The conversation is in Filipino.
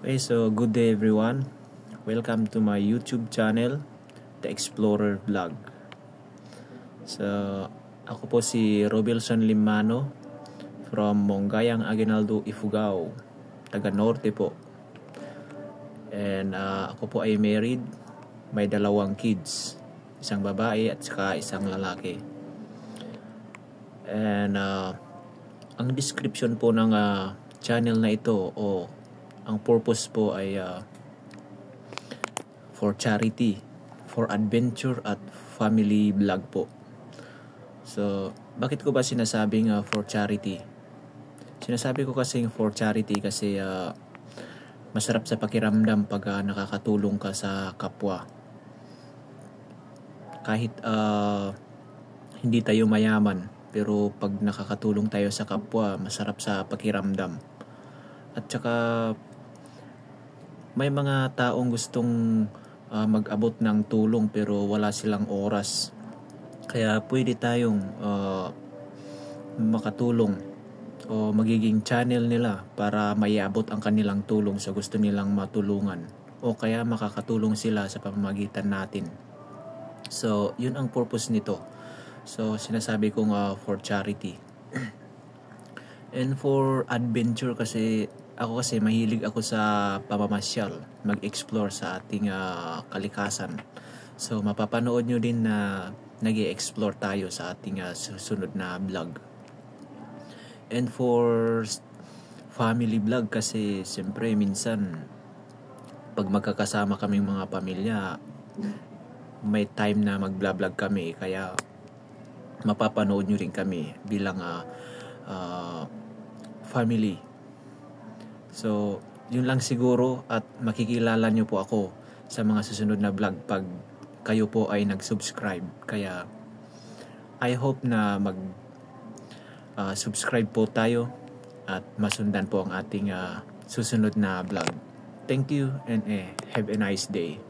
Okay, so good day everyone. Welcome to my YouTube channel, The Explorer Vlog. So, ako po si Robelson Limano from Mongayang Aguinaldo, Ifugao, taga Norte po. And ako po ay married, may 2 kids, isang babae at saka isang lalaki. And ang description po ng channel na ito o ang purpose po ay for charity, for adventure at family vlog po. So, bakit ko ba sinasabing for charity? Sinasabi ko kasing for charity kasi masarap sa pakiramdam pag nakakatulong ka sa kapwa. Kahit hindi tayo mayaman, pero pag nakakatulong tayo sa kapwa, masarap sa pakiramdam. At saka may mga taong gustong mag-abot ng tulong pero wala silang oras. Kaya pwede tayong makatulong o magiging channel nila para maiabot ang kanilang tulong sa gusto nilang matulungan. O kaya makakatulong sila sa pamamagitan natin. So, yun ang purpose nito. So, sinasabi kong for charity. And for adventure kasi, ako kasi mahilig ako sa pamamasyal, mag-explore sa ating kalikasan. So mapapanood nyo din na nag-i-explore tayo sa ating susunod na vlog. And for family vlog kasi siyempre minsan pag magkakasama kaming mga pamilya, may time na mag-vlog kami, kaya mapapanood nyo rin kami bilang family. So, yun lang siguro at makikilala nyo po ako sa mga susunod na vlog pag kayo po ay nag-subscribe. Kaya, I hope na mag-subscribe po tayo at masundan po ang ating susunod na vlog. Thank you and have a nice day.